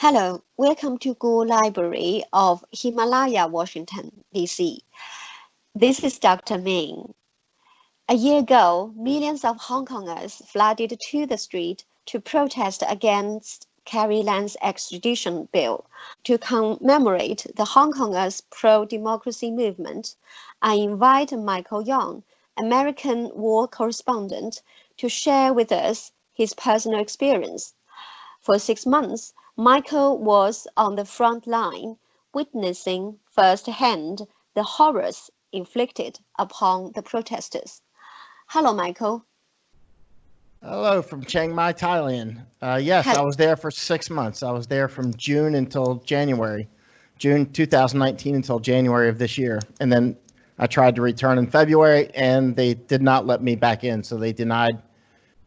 Hello, welcome to Go Library of Himalaya, Washington, D.C. This is Dr. Ming. A year ago, millions of Hong Kongers flooded to the street to protest against Carrie Lam's extradition bill. To commemorate the Hong Kongers' pro-democracy movement, I invite Michael Young, American war correspondent, to share with us his personal experience. For 6 months, Michael was on the front line, witnessing firsthand the horrors inflicted upon the protesters. Hello, Michael. Hello from Chiang Mai, Thailand. Yes, I was there for 6 months. I was there from June until January, June 2019 until January of this year. And then I tried to return in February, and they did not let me back in. So they denied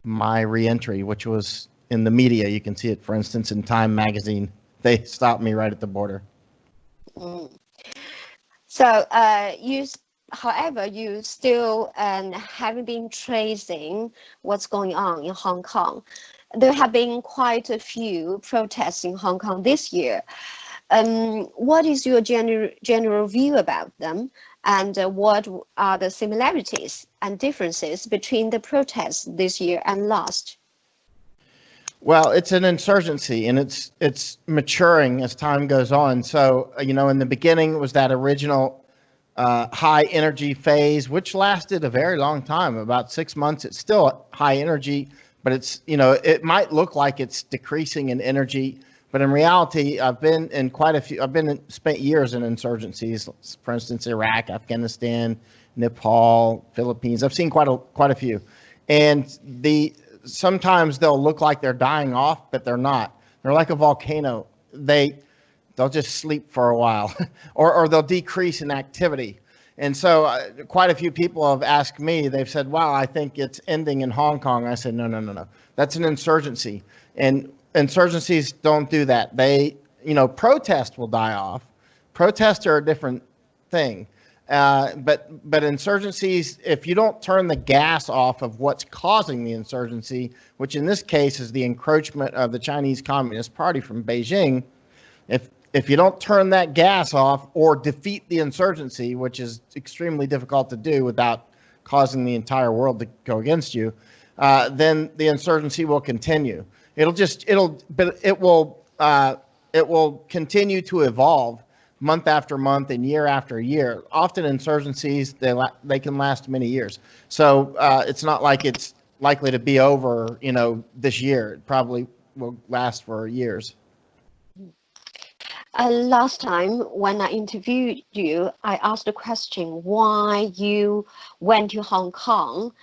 my reentry, which was in the media. You can see it, for instance, in Time magazine. They stopped me right at the border. So however, you still haven't been tracing what's going on in Hong Kong. There have been quite a few protests in Hong Kong this year. What is your general view about them, and what are the similarities and differences between the protests this year and last? Well, it's an insurgency, and it's maturing as time goes on. So, in the beginning, it was that original high energy phase, which lasted a very long time, about 6 months. It's still high energy, but it might look like it's decreasing in energy, but in reality, I've been in quite a few. Spent years in insurgencies, for instance, Iraq, Afghanistan, Nepal, Philippines. I've seen quite a few, and sometimes they'll look like they're dying off, but they're not. They're like a volcano. They'll just sleep for a while, or they'll decrease in activity. And so quite a few people have asked me, they've said, wow, I think it's ending in Hong Kong. I said, no. That's an insurgency. And insurgencies don't do that. Protest will die off. Protests are a different thing. But insurgencies, if you don't turn the gas off of what's causing the insurgency, which in this case is the encroachment of the Chinese Communist Party from Beijing, if you don't turn that gas off or defeat the insurgency, which is extremely difficult to do without causing the entire world to go against you, then the insurgency will continue. It will continue to evolve month after month and year after year. Often insurgencies, they can last many years. So it's not like it's likely to be over, this year. It probably will last for years. Last time when I interviewed you, I asked the question why you went to Hong Kong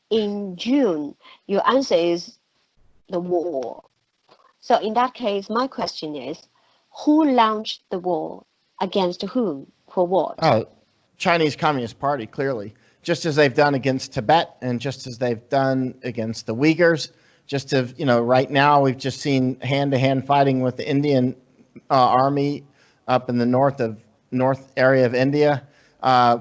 in June. Your answer is the war. So in that case, my question is, who launched the war? Against whom? For what? Oh, Chinese Communist Party, clearly. Just as they've done against Tibet, and just as they've done against the Uyghurs. Right now we've just seen hand-to-hand fighting with the Indian army up in the north area of India.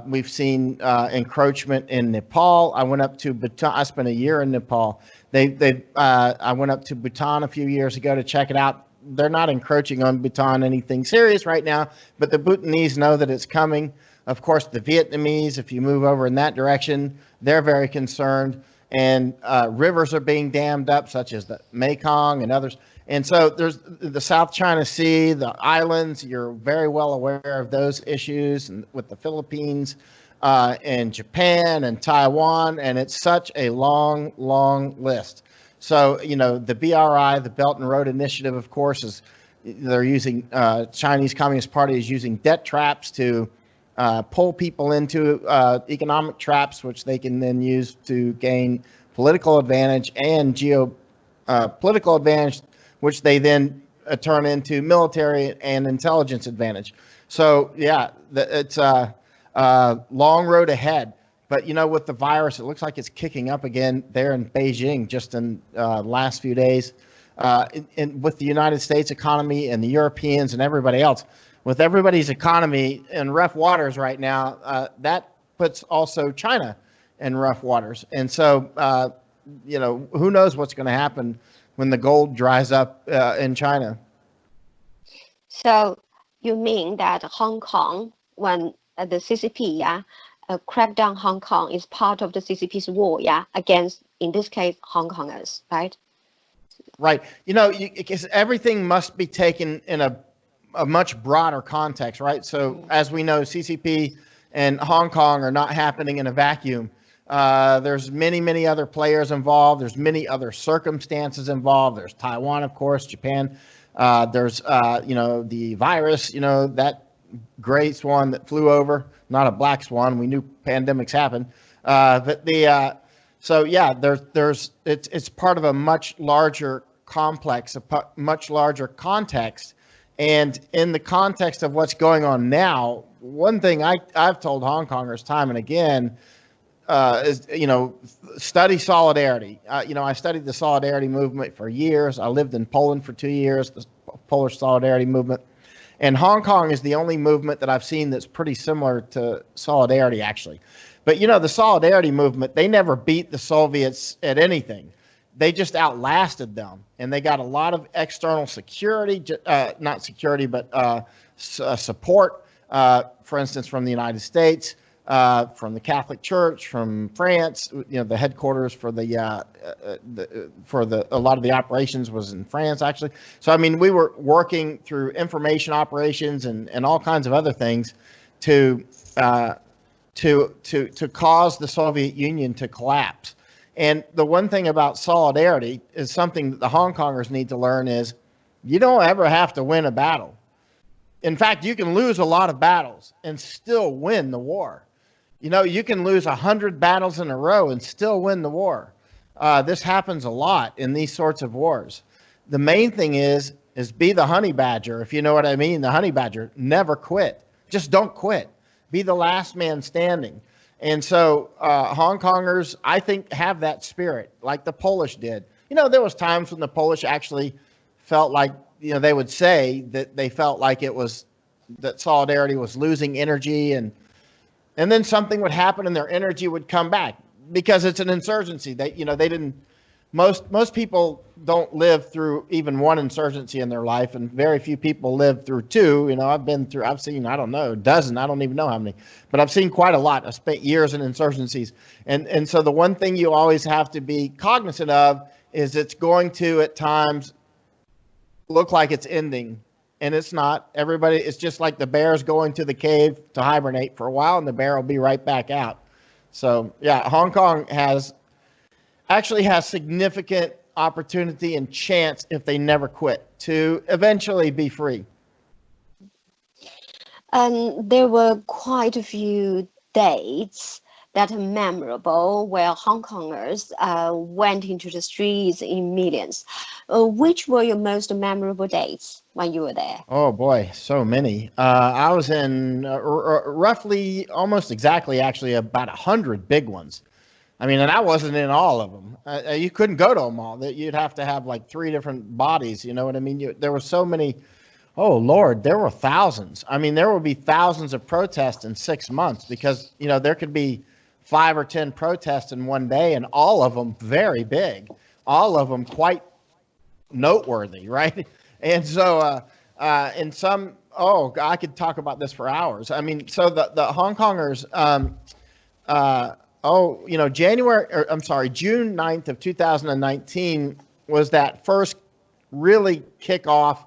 We've seen encroachment in Nepal. I went up to Bhutan. I spent a year in Nepal. I went up to Bhutan a few years ago to check it out. They're not encroaching on Bhutan anything serious right now, but the Bhutanese know that it's coming. Of course, the Vietnamese, if you move over in that direction, they're very concerned. And rivers are being dammed up, such as the Mekong and others. And so there's the South China Sea, the islands. You're very well aware of those issues, and with the Philippines and Japan and Taiwan. And it's such a long, long list. So, the BRI, the Belt and Road Initiative, of course, they're using, Chinese Communist Party is using debt traps to pull people into economic traps, which they can then use to gain political advantage and geopolitical advantage, which they then turn into military and intelligence advantage. So, yeah, it's a long road ahead. But, with the virus, it looks like it's kicking up again there in Beijing just in the last few days. And with the United States economy and the Europeans and everybody else, with everybody's economy in rough waters right now, that puts also China in rough waters. And so, who knows what's going to happen when the gold dries up in China. So you mean that Hong Kong, when the CCP, yeah, cracked down Hong Kong is part of the CCP's war, yeah, against, in this case, Hong Kongers, right? Right. Because everything must be taken in a much broader context, right? So as we know, CCP and Hong Kong are not happening in a vacuum. There's many, many other players involved. There's many other circumstances involved. There's Taiwan, of course, Japan. There's, the virus, that gray swan that flew over, not a black swan. We knew pandemics happen. So yeah, it's part of a much larger complex, much larger context. And in the context of what's going on now, one thing I've told Hong Kongers time and again is, study solidarity. I studied the solidarity movement for years. I lived in Poland for 2 years, the Polish solidarity movement. And Hong Kong is the only movement that I've seen that's pretty similar to solidarity, actually. But, the solidarity movement, they never beat the Soviets at anything. They just outlasted them. And they got a lot of external security, not security, but support, for instance, from the United States, from the Catholic Church, from France. The headquarters for a lot of the operations was in France, actually. So I mean, we were working through information operations and all kinds of other things to cause the Soviet Union to collapse. And the one thing about solidarity is something that the Hong Kongers need to learn is you don't ever have to win a battle. In fact, you can lose a lot of battles and still win the war. You can lose 100 battles in a row and still win the war. This happens a lot in these sorts of wars. The main thing is be the honey badger, if you know what I mean. The honey badger, never quit. Just don't quit. Be the last man standing. And so Hong Kongers, I think, have that spirit like the Polish did. There was times when the Polish actually felt like, they would say that they felt like that solidarity was losing energy, and then something would happen and their energy would come back because it's an insurgency. They didn't. Most people don't live through even one insurgency in their life, and very few people live through two. I've seen, I don't know, a dozen. I don't even know how many, but I've seen quite a lot. I've spent years in insurgencies, and so the one thing you always have to be cognizant of is it's going to at times look like it's ending, and it's not. It's just like the bear's going to the cave to hibernate for a while, and the bear will be right back out. So yeah, Hong Kong actually has significant opportunity and chance, if they never quit, to eventually be free. And there were quite a few dates that are memorable where Hong Kongers went into the streets in millions. Which were your most memorable dates when you were there? Oh boy, so many. I was in roughly, almost exactly, actually, about 100 big ones. I mean, and I wasn't in all of them. You couldn't go to them all. You'd have to have like 3 different bodies. You know what I mean? There were so many. Oh Lord, there were thousands. I mean, there would be thousands of protests in 6 months because there could be 5 or 10 protests in one day, and all of them very big, all of them quite noteworthy, right? And so, in some, I could talk about this for hours. I mean, so the Hong Kongers. June 9th of 2019 was that first really kickoff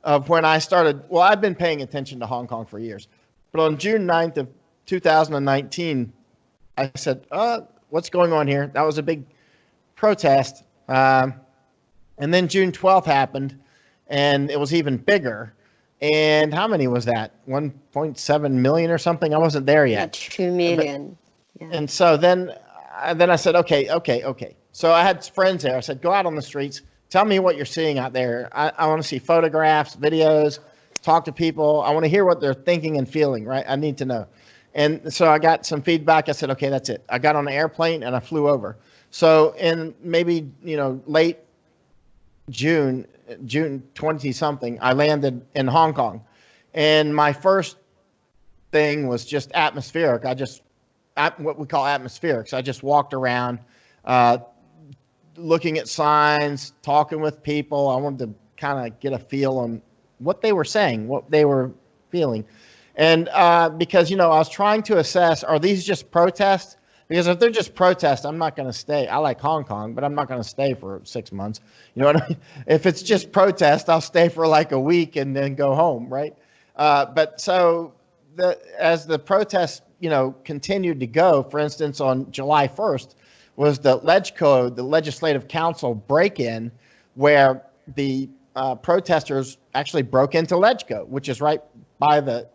of when I started. Well, I've been paying attention to Hong Kong for years, but on June 9th of 2019, I said, what's going on here? That was a big protest. And then June 12th happened, and it was even bigger. And how many was that? 1.7 million or something? I wasn't there yet. 2 million. Yeah. And so then I said, okay. So I had friends there. I said, go out on the streets. Tell me what you're seeing out there. I want to see photographs, videos, talk to people. I want to hear what they're thinking and feeling, right? I need to know. And so I got some feedback. I said, okay, that's it. I got on an airplane and I flew over. So in maybe, late June 20 something, I landed in Hong Kong. And my first thing was just atmospheric. What we call atmospheric. So I just walked around, looking at signs, talking with people. I wanted to kind of get a feel on what they were saying, what they were feeling. And because, I was trying to assess, are these just protests? Because if they're just protests, I'm not going to stay. I like Hong Kong, but I'm not going to stay for 6 months. You know what I mean? If it's just protest, I'll stay for like a week and then go home, right? But so as the protests, continued to go, for instance, on July 1st was the LegCo, the Legislative Council break-in, where the protesters actually broke into LegCo, which is right by the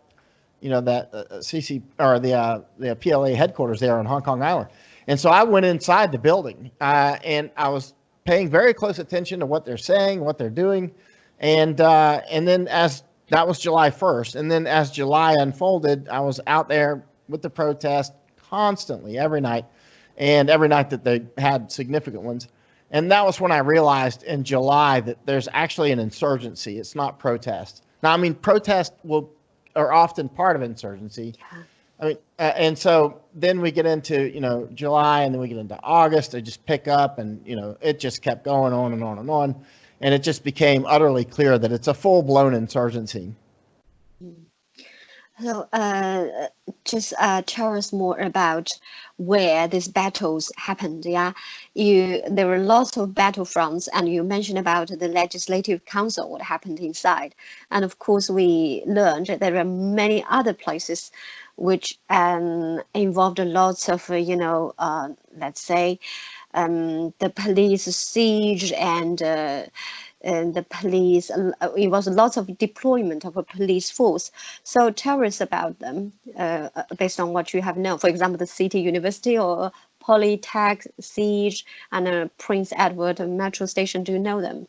that CC or the PLA headquarters there on Hong Kong Island. And so I went inside the building and I was paying very close attention to what they're saying, what they're doing. And then as that was July 1st, and then as July unfolded, I was out there with the protest constantly every night, and every night that they had significant ones. And that was when I realized in July that there's actually an insurgency. It's not protest. Now, I mean, protest are often part of insurgency. Yeah. I mean, and so then we get into, July, and then we get into August. They just pick up, and, it just kept going on and on and on. And it just became utterly clear that it's a full-blown insurgency. So just tell us more about where these battles happened. Yeah, there were lots of battlefronts, and you mentioned about the Legislative Council, what happened inside. And of course, we learned that there are many other places which involved lots of, let's say, the police siege and the police, it was lots of deployment of a police force. So tell us about them based on what you have known. For example, the City University or Polytech siege and Prince Edward Metro Station. Do you know them?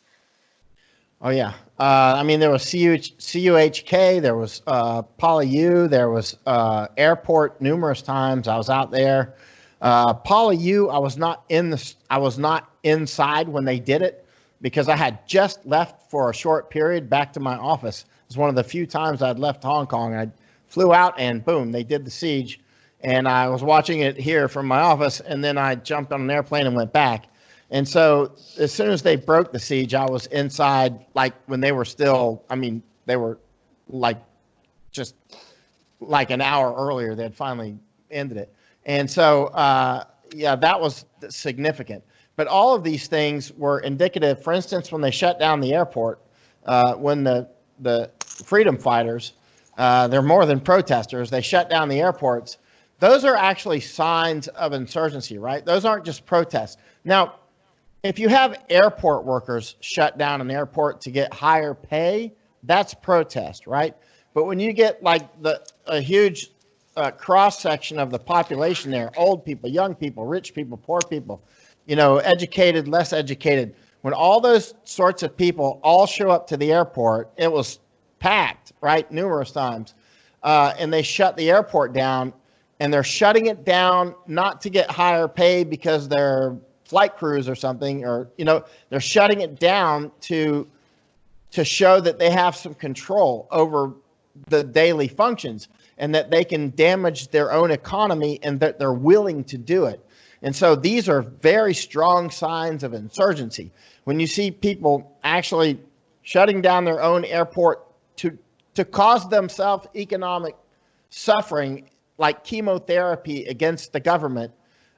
Oh, yeah. I mean, there was CUHK, there was PolyU, there was airport numerous times. I was out there. PolyU, I was not inside when they did it, because I had just left for a short period back to my office. It was one of the few times I'd left Hong Kong. I flew out and boom, they did the siege. And I was watching it here from my office, and then I jumped on an airplane and went back. And so as soon as they broke the siege, I was inside, like when they were still, they were just like an hour earlier, they had finally ended it. And so, that was significant. But all of these things were indicative. For instance, when they shut down the airport, when the freedom fighters, they're more than protesters, they shut down the airports, those are actually signs of insurgency, right? Those aren't just protests. Now, if you have airport workers shut down an airport to get higher pay, that's protest, right? But when you get like a huge cross-section of the population there, old people, young people, rich people, poor people, educated, less educated. When all those sorts of people all show up to the airport, it was packed, right, numerous times. And they shut the airport down, and they're shutting it down not to get higher pay because they're flight crews or something, or, they're shutting it down to show that they have some control over the daily functions and that they can damage their own economy and that they're willing to do it. And so these are very strong signs of insurgency. When you see people actually shutting down their own airport to cause themselves economic suffering, like chemotherapy against the government,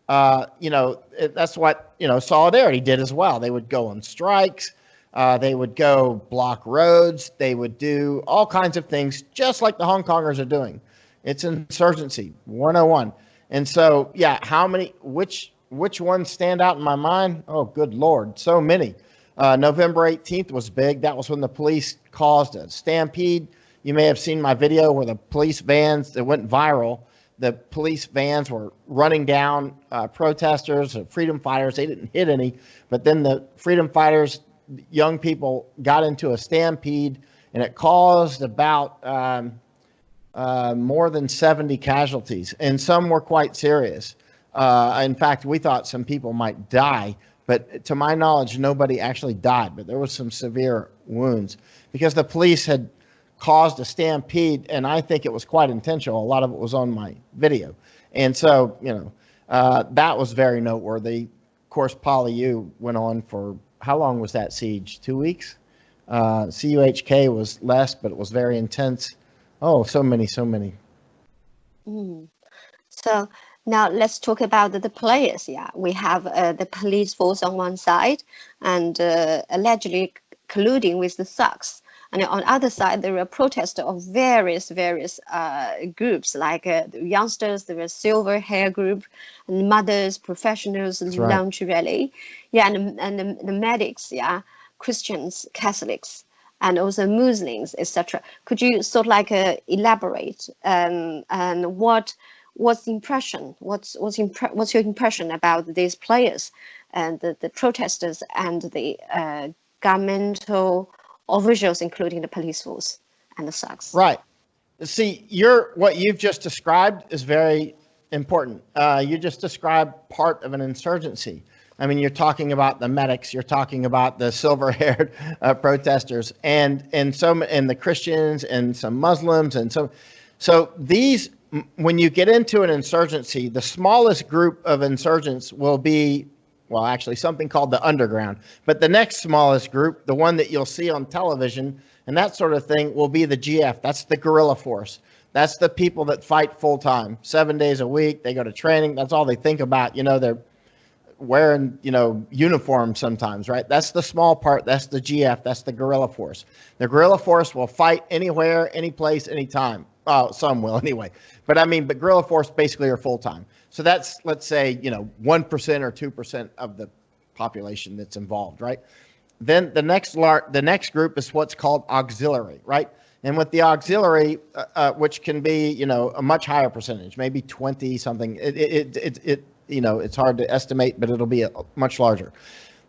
that's what, Solidarity did as well. They would go on strikes. They would go block roads. They would do all kinds of things, just like the Hong Kongers are doing. It's insurgency 101. And so, which ones stand out in my mind? Oh, good Lord, so many. November 18th was big. That was when the police caused a stampede. You may have seen my video where the police vans, that went viral. The police vans were running down protesters, freedom fighters. They didn't hit any, but then the freedom fighters, young people, got into a stampede, and it caused about more than 70 casualties, and some were quite serious. In fact, we thought some people might die, but to my knowledge, nobody actually died, but there was some severe wounds because the police had caused a stampede, and I think it was quite intentional. A lot of it was on my video. And so, that was very noteworthy. Of course, PolyU went on for, how long was that siege? 2 weeks? CUHK was less, but it was very intense. Oh, so many, so many. Mm. So now let's talk about the players. Yeah, we have the police force on one side and allegedly colluding with the thugs. And on the other side, there are protests of various groups, like the youngsters, there was silver hair group, and mothers, professionals, That's right. lunch rally. Yeah, and the medics, yeah, Christians, Catholics, and also Muslims, etc. Could you sort of like elaborate and what's the impression? What's your impression about these players and the protesters and the governmental officials, including the police force and the thugs? Right. See, what you've just described is very important. You just described part of an insurgency. I mean, you're talking about the medics, you're talking about the silver-haired protesters, and the Christians and some Muslims, and so these. When you get into an insurgency, the smallest group of insurgents will be, well, actually something called the underground. But the next smallest group, the one that you'll see on television and that sort of thing, will be the GF. That's the guerrilla force. That's the people that fight full time, 7 days a week. They go to training. That's all they think about. They're wearing, uniforms sometimes, right? That's the small part. That's the GF. That's the guerrilla force. The guerrilla force will fight anywhere, any place, anytime. Oh, some will anyway. But guerrilla force basically are full time. So that's, let's say, 1% or 2% of the population that's involved, right? Then the next group is what's called auxiliary, right? And with the auxiliary, which can be, a much higher percentage, maybe 20 something. It's hard to estimate, but it'll be much larger.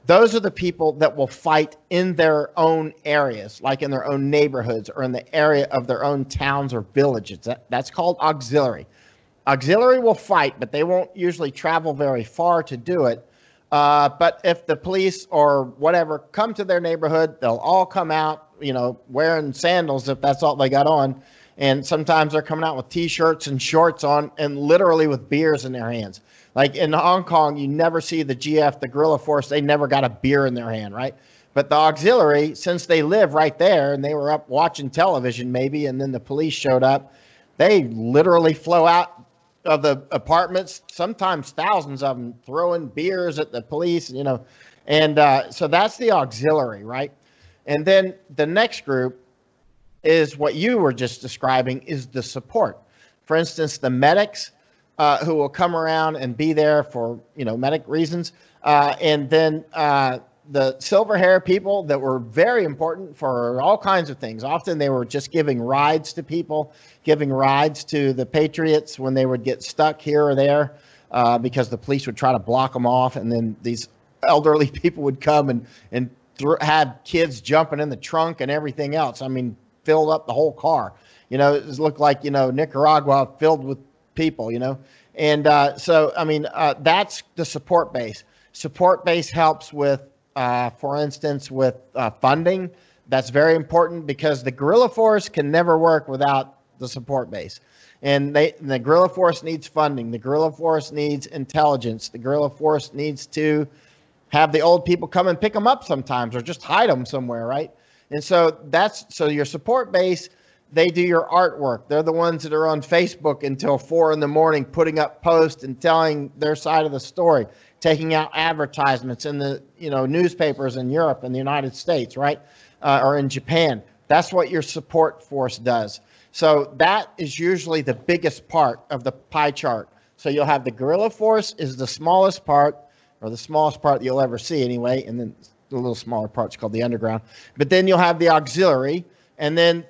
Those are the people that will fight in their own areas, like in their own neighborhoods or in the area of their own towns or villages. That's called auxiliary. Auxiliary will fight, but they won't usually travel very far to do it. But if the police or whatever come to their neighborhood, they'll all come out, wearing sandals if that's all they got on. And sometimes they're coming out with T-shirts and shorts on and literally with beers in their hands. Like in Hong Kong, you never see the GF, the guerrilla force, they never got a beer in their hand, right? But the auxiliary, since they live right there and they were up watching television maybe, and then the police showed up, they literally flow out of the apartments, sometimes thousands of them, throwing beers at the police, And so that's the auxiliary, right? And then the next group is what you were just describing, is the support. For instance, the medics, who will come around and be there for, medic reasons. And then the silver hair people that were very important for all kinds of things. Often they were just giving rides to people, giving rides to the patriots when they would get stuck here or there, because the police would try to block them off. And then these elderly people would come and have kids jumping in the trunk and everything else. Filled up the whole car. It looked like, Nicaragua filled with people, And that's the support base. Support base helps with, for instance, with funding. That's very important because the guerrilla force can never work without the support base. And the guerrilla force needs funding. The guerrilla force needs intelligence. The guerrilla force needs to have the old people come and pick them up sometimes or just hide them somewhere, right? And so so your support base, they do your artwork. They're the ones that are on Facebook until 4 a.m, putting up posts and telling their side of the story, taking out advertisements in the newspapers in Europe and the United States, right? Or in Japan. That's what your support force does. So that is usually the biggest part of the pie chart. So you'll have the guerrilla force is the smallest part, or the smallest part that you'll ever see anyway, and then the little smaller part's called the underground. But then you'll have the auxiliary, and then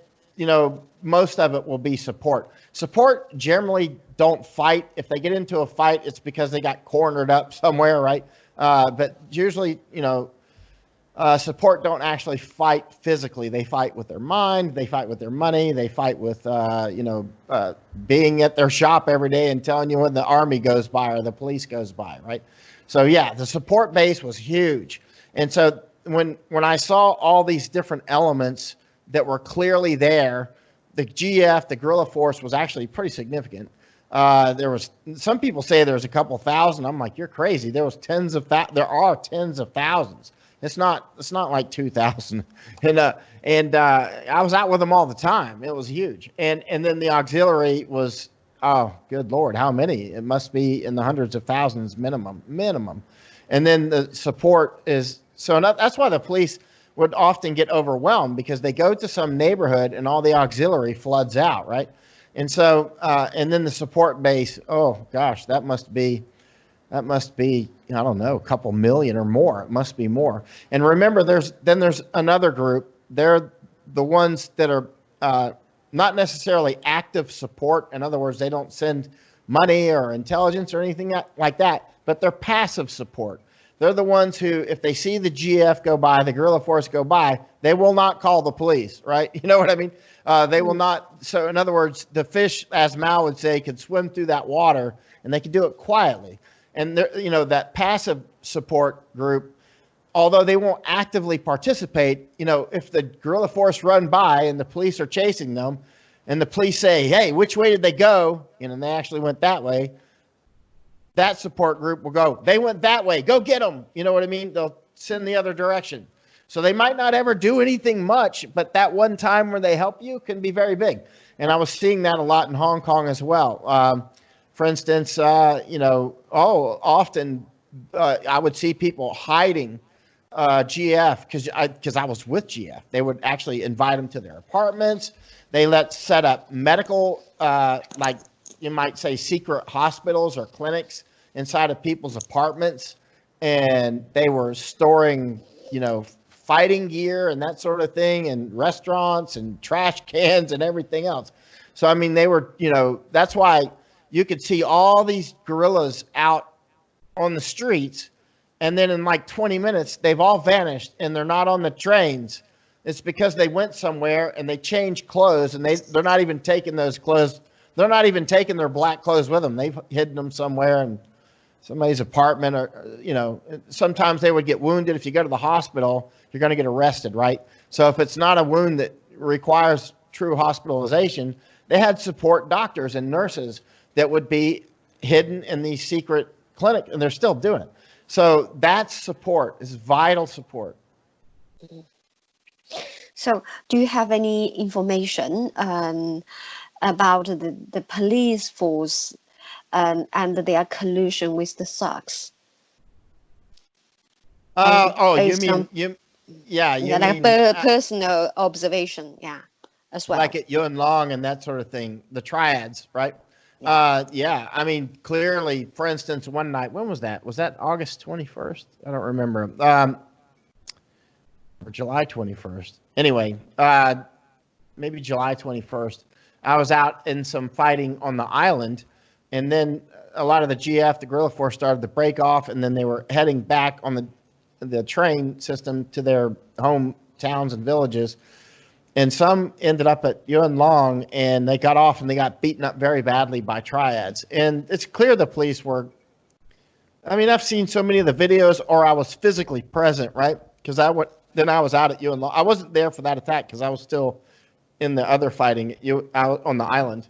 most of it will be support. Support generally don't fight. If they get into a fight, it's because they got cornered up somewhere, right? But usually, support don't actually fight physically. They fight with their mind. They fight with their money. They fight with, being at their shop every day and telling you when the army goes by or the police goes by, right? So, yeah, the support base was huge. And so when I saw all these different elements that were clearly there, the GF, the guerrilla force, was actually pretty significant. There was, some people say there's a couple thousand. I'm like, you're crazy. There are tens of thousands. It's not like 2,000. And I was out with them all the time. It was huge. And then the auxiliary was, oh, good Lord, how many? It must be in the hundreds of thousands minimum. And then the support is, so that's why the police would often get overwhelmed, because they go to some neighborhood and all the auxiliary floods out, right? And so, and then the support base, oh gosh, that must be, I don't know, a couple million or more. It must be more. And remember, there's another group. They're the ones that are not necessarily active support. In other words, they don't send money or intelligence or anything like that, but they're passive support. They're the ones who, if they see the GF go by, the guerrilla force go by, they will not call the police, right? You know what I mean? They will not. So in other words, the fish, as Mao would say, could swim through that water, and they could do it quietly. And that passive support group, although they won't actively participate, if the guerrilla force run by and the police are chasing them, and the police say, hey, which way did they go? And they actually went that way. That support group will go, they went that way, go get them. You know what I mean? They'll send the other direction. So they might not ever do anything much, but that one time where they help you can be very big. And I was seeing that a lot in Hong Kong as well. For instance, often I would see people hiding GF because I was with GF. They would actually invite them to their apartments. They set up medical, like you might say, secret hospitals or clinics inside of people's apartments. And they were storing, fighting gear and that sort of thing, and restaurants and trash cans and everything else. So, I mean, they were, that's why you could see all these guerrillas out on the streets, and then in like 20 minutes, they've all vanished and they're not on the trains. It's because they went somewhere and they changed clothes, and they're not even taking those clothes. They're not even taking their black clothes with them. They've hidden them somewhere in somebody's apartment, or, sometimes they would get wounded. If you go to the hospital, you're going to get arrested, right? So if it's not a wound that requires true hospitalization, they had support doctors and nurses that would be hidden in these secret clinics, and they're still doing it. So that support is vital support. So do you have any information about the police force and their collusion with the thugs? Personal observation, as well. Like at Yuen Long and that sort of thing, the triads, right? I mean, clearly, for instance, one night, when was that? Was that August 21st? I don't remember. Or July 21st. Anyway, maybe July 21st. I was out in some fighting on the island, and then a lot of the GF, the guerrilla force, started to break off, and then they were heading back on the train system to their home towns and villages. And some ended up at Yuen Long, and they got off and they got beaten up very badly by triads. And it's clear the police were, I mean, I've seen so many of the videos, or I was physically present, right? Because I was out at Yuen Long. I wasn't there for that attack because I was still in the other fighting out on the island.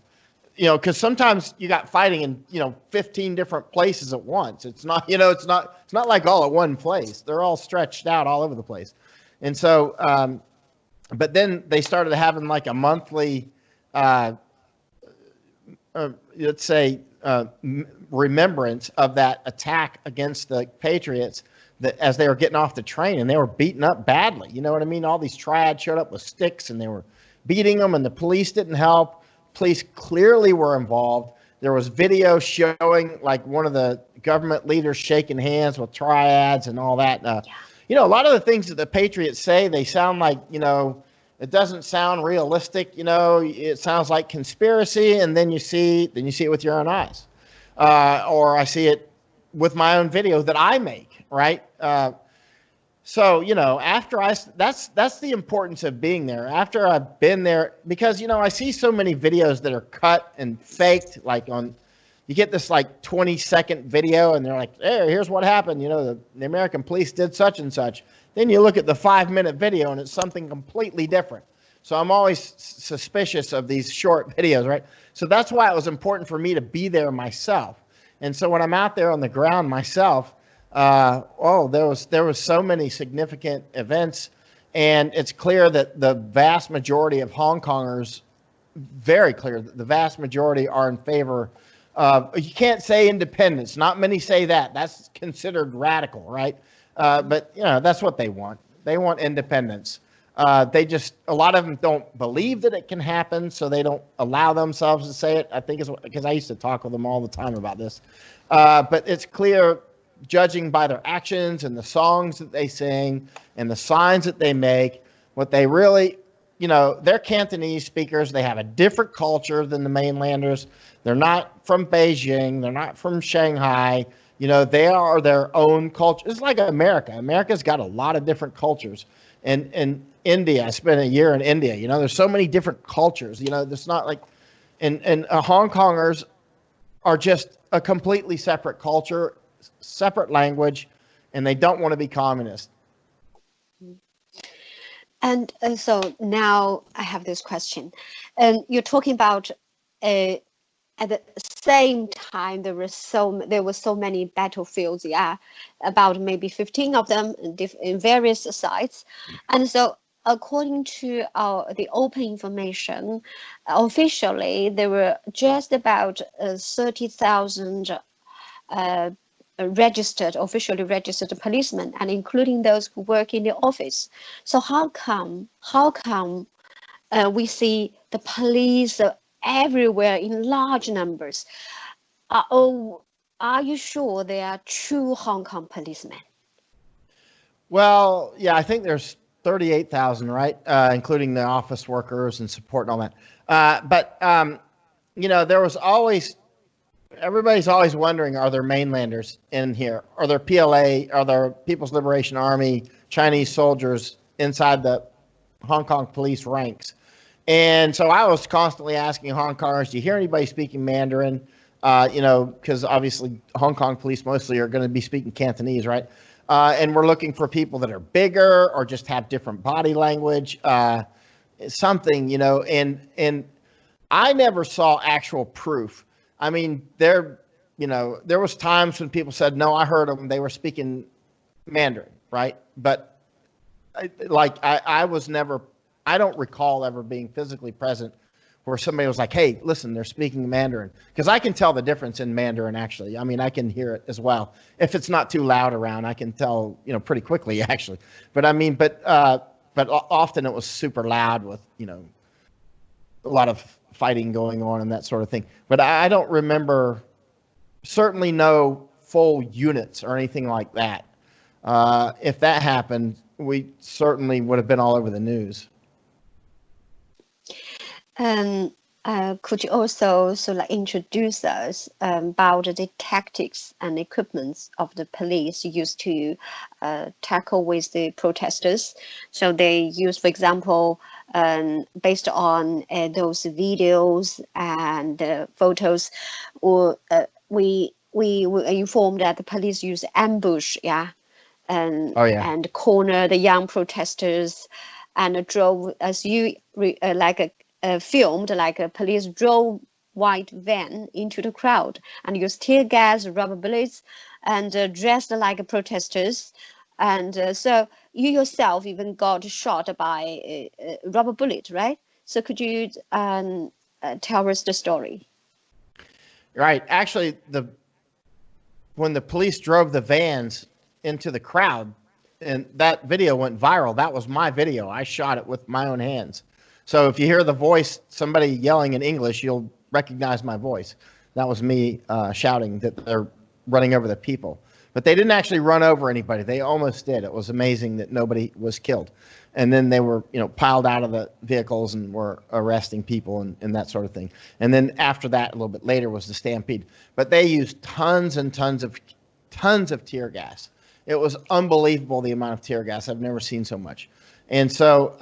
Because sometimes you got fighting in 15 different places at once. It's not it's not like all at one place. They're all stretched out all over the place. And so but then they started having like a monthly let's say remembrance of that attack against the Patriots, that as they were getting off the train, and they were beaten up badly. You know what I mean? All these triads showed up with sticks and they were beating them, and the police didn't help. Police clearly were involved. There was video showing like one of the government leaders shaking hands with triads and all that. A lot of the things that the Patriots say, they sound like, it doesn't sound realistic. It sounds like conspiracy, and then you see it with your own eyes, or I see it with my own video that I make, right? So, after that's the importance of being there. After I've been there, because, I see so many videos that are cut and faked, like you get this like 20-second video and they're like, hey, here's what happened. The American police did such and such. Then you look at the 5-minute video and it's something completely different. So I'm always suspicious of these short videos, right? So that's why it was important for me to be there myself. And so when I'm out there on the ground myself, There was so many significant events, and it's clear that the vast majority of Hong Kongers, very clear that the vast majority are in favor of. You can't say independence. Not many say that. That's considered radical, right? But that's what they want. They want independence. A lot of them don't believe that it can happen, so they don't allow themselves to say it. I think it's because I used to talk with them all the time about this. But it's clear, judging by their actions and the songs that they sing and the signs that they make, what they really, they're Cantonese speakers. They have a different culture than the mainlanders. They're not from Beijing. They're not from Shanghai. They are their own culture. It's like America. America's got a lot of different cultures. And India, I spent a year in India. There's so many different cultures. It's not like, and Hong Kongers are just a completely separate culture, separate language, and they don't want to be communist. And so now I have this question. And you're talking about at the same time there were so many battlefields, about maybe 15 of them in various sites. And so according to the open information, officially there were just about 30,000 officially registered policemen, and including those who work in the office. So how come we see the police everywhere in large numbers? Are you sure they are true Hong Kong policemen? Well, yeah, I think there's 38,000, right? Including the office workers and support and all that. But there was always, everybody's always wondering, are there mainlanders in here? Are there PLA? Are there People's Liberation Army Chinese soldiers inside the Hong Kong police ranks? And so I was constantly asking Hong Kongers, do you hear anybody speaking Mandarin? Because obviously Hong Kong police mostly are going to be speaking Cantonese, right? And we're looking for people that are bigger or just have different body language, something, and I never saw actual proof. I mean, there was times when people said, no, I heard them, they were speaking Mandarin, right? But I don't recall ever being physically present where somebody was like, hey, listen, they're speaking Mandarin. Because I can tell the difference in Mandarin, actually. I mean, I can hear it as well. If it's not too loud around, I can tell, pretty quickly, actually. But often it was super loud with, a lot of fighting going on and that sort of thing. But I don't remember, certainly no full units or anything like that. If that happened, we certainly would have been all over the news. Could you also introduce us about the tactics and equipments of the police used to tackle with the protesters? So they use, for example, based on those videos and photos, or we were informed that the police use ambush, and corner the young protesters, and drove, as you filmed, like a police drove white van into the crowd and used tear gas, rubber bullets, and dressed like protesters. And so you yourself even got shot by a rubber bullet, right? So could you tell us the story? Right. Actually, when the police drove the vans into the crowd, and that video went viral, that was my video. I shot it with my own hands. So if you hear the voice, somebody yelling in English, you'll recognize my voice. That was me shouting that they're running over the people. But they didn't actually run over anybody. They almost did. It was amazing that nobody was killed. And then they were, piled out of the vehicles and were arresting people and that sort of thing. And then after that, a little bit later, was the stampede. But they used tons and tons of tear gas. It was unbelievable, the amount of tear gas. I've never seen so much. And so,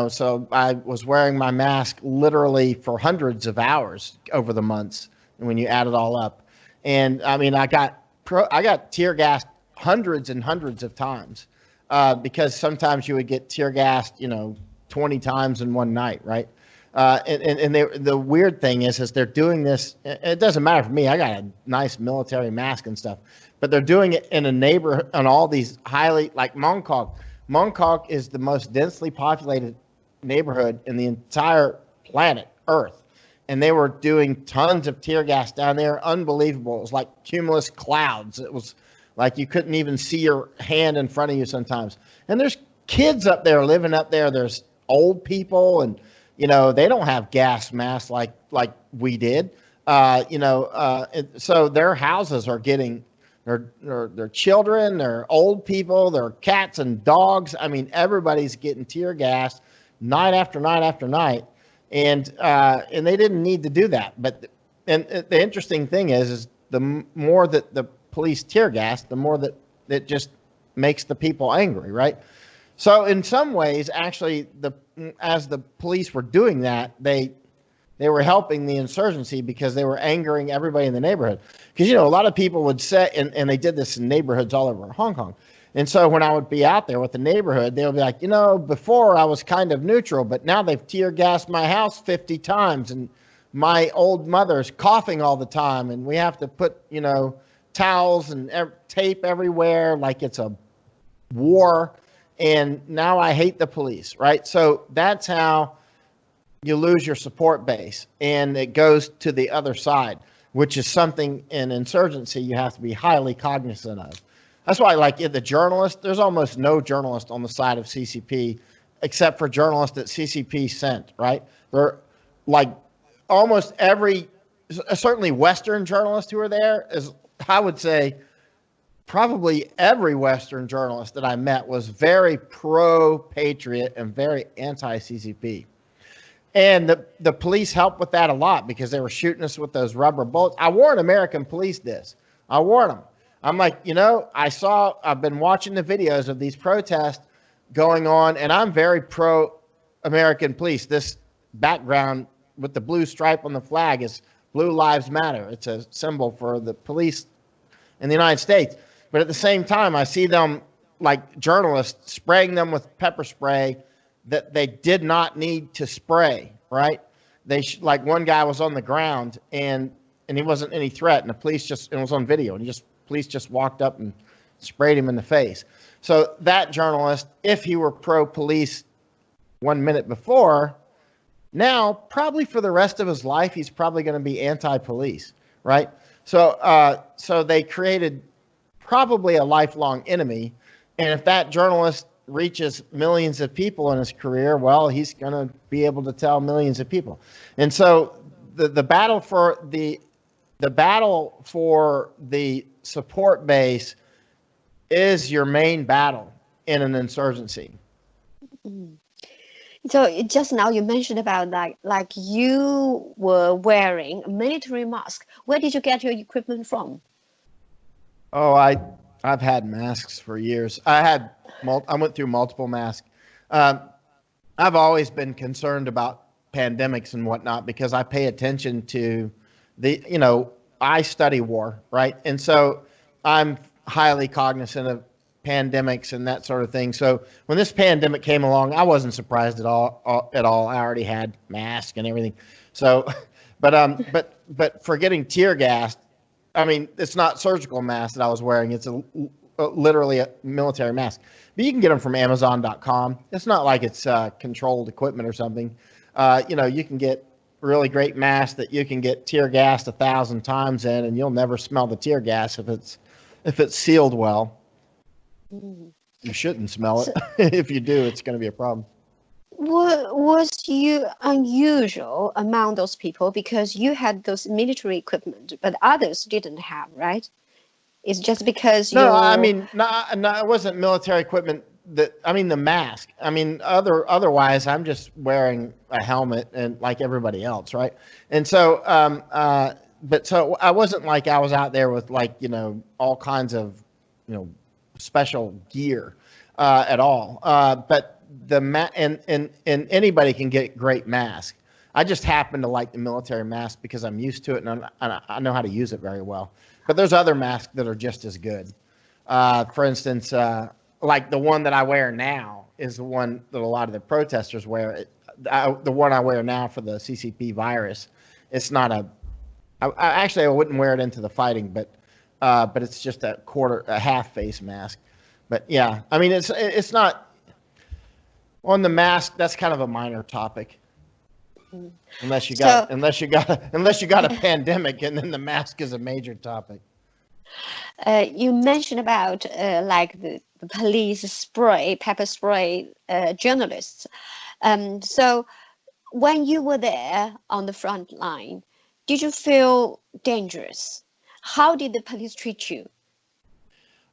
so I was wearing my mask literally for hundreds of hours over the months when you add it all up. And I mean, I got tear gassed hundreds and hundreds of times because sometimes you would get tear gassed, 20 times in one night, right? The weird thing is they're doing this. It doesn't matter for me. I got a nice military mask and stuff, but they're doing it in a neighborhood on all these highly, like Mongkok. Mongkok is the most densely populated neighborhood in the entire planet Earth, and they were doing tons of tear gas down there. Unbelievable. It was like cumulus clouds. It was like you couldn't even see your hand in front of you sometimes. And there's kids up there living up there. There's old people, and they don't have gas masks like we did. So their houses are getting their children, their old people, their cats and dogs. I mean, everybody's getting tear gassed night after night after night, and they didn't need to do that. But the interesting thing is the more that the police tear gas, the more that it just makes the people angry, right? So in some ways, actually, as the police were doing that, they were helping the insurgency because they were angering everybody in the neighborhood. Because, a lot of people would say, and they did this in neighborhoods all over Hong Kong. And so when I would be out there with the neighborhood, they would be like, before I was kind of neutral, but now they've tear gassed my house 50 times, and my old mother's coughing all the time, and we have to put, towels and tape everywhere like it's a war. And now I hate the police, right? So that's how you lose your support base, and it goes to the other side, which is something in insurgency you have to be highly cognizant of. That's why, like in the journalist, there's almost no journalist on the side of CCP except for journalists that CCP sent, right? They're like almost every, certainly Western journalist who are there is, I would say, probably every Western journalist that I met was very pro-patriot and very anti-CCP. And the police helped with that a lot because they were shooting us with those rubber bullets. I warned American police this. I warned them. I'm like, I've been watching the videos of these protests going on, and I'm very pro-American police. This background with the blue stripe on the flag is Blue Lives Matter. It's a symbol for the police in the United States. But at the same time, I see them, like journalists, spraying them with pepper spray that they did not need to spray, right? Like one guy was on the ground and he wasn't any threat, and the police it was on video, and police just walked up and sprayed him in the face. So that journalist, if he were pro-police 1 minute before, now probably for the rest of his life, he's probably going to be anti-police, right? So they created probably a lifelong enemy. And if that journalist reaches millions of people in his career, well, he's going to be able to tell millions of people. And so the battle for the support base is your main battle in an insurgency. So just now you mentioned about like you were wearing a military mask. Where did you get your equipment from? Oh, I've had masks for years. I went through multiple masks. I've always been concerned about pandemics and whatnot because I pay attention to I study war, right? And so I'm highly cognizant of pandemics and that sort of thing. So when this pandemic came along, I wasn't surprised at all. I already had masks and everything. So, but for getting tear gassed, I mean, it's not surgical mask that I was wearing. It's literally a military mask. But you can get them from Amazon.com. It's not like it's controlled equipment or something. You can get really great masks that you can get tear gassed 1,000 times in, and you'll never smell the tear gas if it's sealed well. You shouldn't smell it. If you do, it's going to be a problem. Was you unusual among those people because you had those military equipment, but others didn't have, right? It's just because you. No, I mean, no, it wasn't military equipment. The mask. I mean, otherwise, I'm just wearing a helmet and like everybody else, right? And so, but so I wasn't like I was out there with all kinds of special gear at all. But and anybody can get great mask. I just happen to like the military mask because I'm used to it and I know how to use it very well. But there's other masks that are just as good. For instance, like the one that I wear now is the one that a lot of the protesters wear. the one I wear now for the CCP virus. It's not actually I wouldn't wear it into the fighting, but it's just a half face mask. But yeah, I mean, it's not on the mask. That's kind of a minor topic. Unless you got a pandemic, and then the mask is a major topic. You mentioned about like the police spray, pepper spray journalists. So when you were there on the front line, did you feel dangerous? How did the police treat you?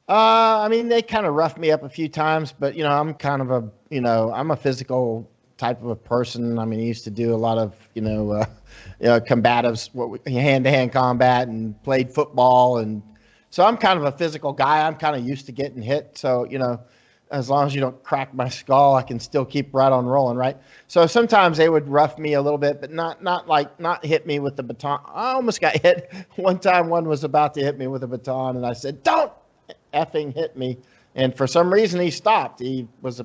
I mean, they kind of roughed me up a few times, but I'm kind of I'm a physical type of a person. I mean, I used to do a lot of combatives, hand-to-hand combat, and played football, and so I'm kind of a physical guy. I'm kind of used to getting hit, so as long as you don't crack my skull, I can still keep right on rolling, right? So sometimes they would rough me a little bit, but not hit me with the baton. I almost got hit one time. One was about to hit me with a baton, and I said, "Don't effing hit me." And for some reason, he stopped. He was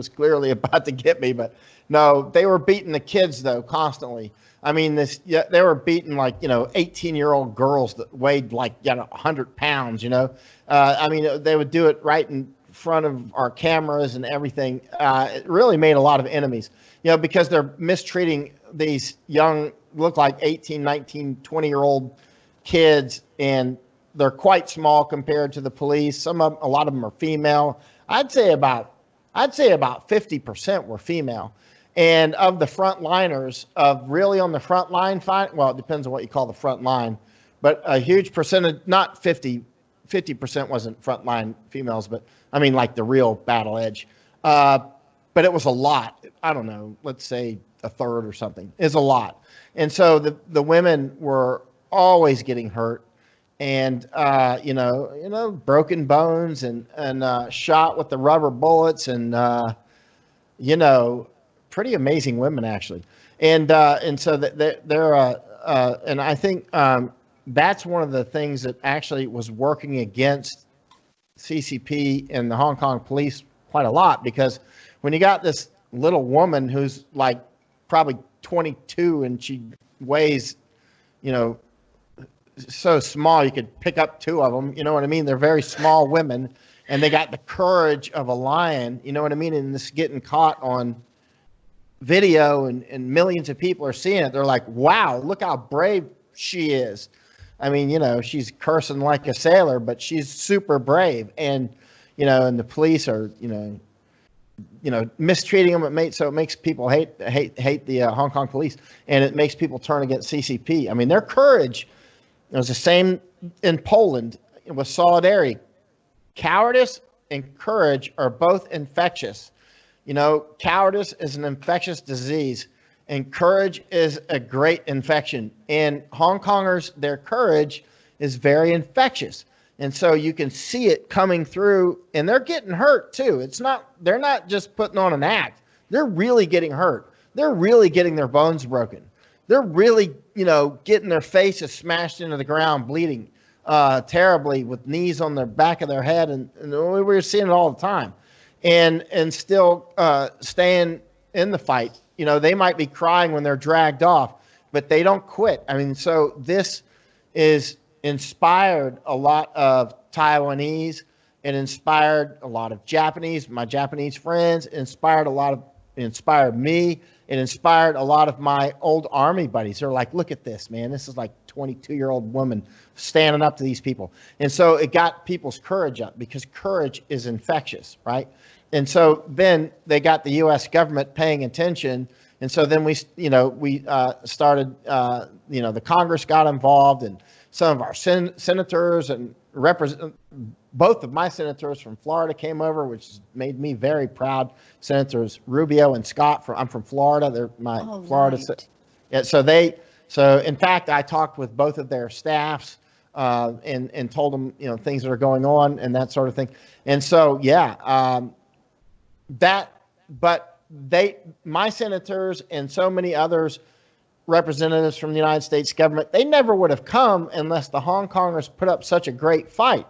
clearly about to get me, but no, they were beating the kids though constantly. I mean, they were beating 18-year-old girls that weighed 100 pounds. I mean, they would do it right in front of our cameras and everything. It really made a lot of enemies, because they're mistreating these young, look like 18, 19, 20-year-old kids, and they're quite small compared to the police. A lot of them are female. I'd say about 50% were female. And of the frontliners, really on the front line fight, well, it depends on what you call the front line, but a huge percentage, not 50% wasn't frontline females, but I mean like the real battle edge. But it was a lot. I don't know, let's say a third or something is a lot. And so the women were always getting hurt. And broken bones and shot with the rubber bullets, and pretty amazing women actually. And so they're and I think that's one of the things that actually was working against CCP and the Hong Kong police quite a lot, because when you got this little woman who's probably 22 and she weighs so small you could pick up two of them, you know what I mean? They're very small women, and they got the courage of a lion, you know what I mean? And this getting caught on video, and millions of people are seeing it. They're like, wow, look how brave she is. I mean, she's cursing like a sailor, but she's super brave. And and the police are mistreating them. So it makes people hate the Hong Kong police, and it makes people turn against CCP. I mean, their courage. It was the same in Poland with solidarity. Cowardice and courage are both infectious. Cowardice is an infectious disease, and courage is a great infection. And Hong Kongers, their courage is very infectious. And so you can see it coming through, and they're getting hurt too. They're not just putting on an act. They're really getting hurt. They're really getting their bones broken. They're really, getting their faces smashed into the ground, bleeding terribly, with knees on the back of their head. And we were seeing it all the time. And still staying in the fight. They might be crying when they're dragged off, but they don't quit. I mean, so this is inspired a lot of Taiwanese. It inspired a lot of Japanese, my Japanese friends. It inspired me. It inspired a lot of my old Army buddies. They're like, look at this, man. This is like 22-year-old woman standing up to these people. And so it got people's courage up, because courage is infectious, right? And so then they got the U.S. government paying attention. And so then we started, the Congress got involved, and some of our senators and both of my senators from Florida came over, which made me very proud. Senators Rubio and Scott. I'm from Florida. They're my Florida. Right. Yeah, so in fact, I talked with both of their staffs and told them things that are going on and that sort of thing. And so my senators and so many others, representatives from the United States government, they never would have come unless the Hong Kongers put up such a great fight,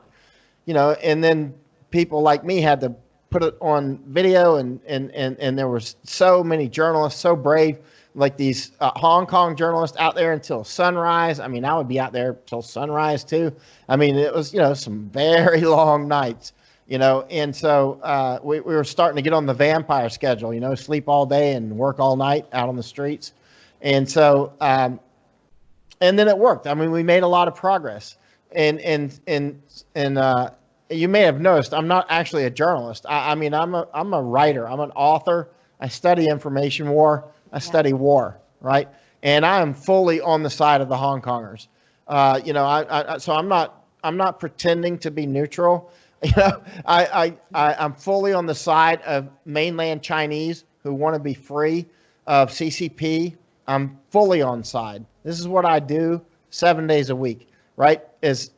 and then people like me had to put it on video, and there were so many journalists, so brave, like these Hong Kong journalists out there until sunrise. I mean, I would be out there till sunrise too. I mean, it was, some very long nights, and so we were starting to get on the vampire schedule, sleep all day and work all night out on the streets. And so, and then it worked. I mean, we made a lot of progress. And you may have noticed, I'm not actually a journalist. I mean, I'm a writer. I'm an author. I study information war. I study war, right? And I am fully on the side of the Hong Kongers. So I'm not pretending to be neutral. I'm fully on the side of mainland Chinese who want to be free of CCP. I'm fully on side. This is what I do 7 days a week, right? Is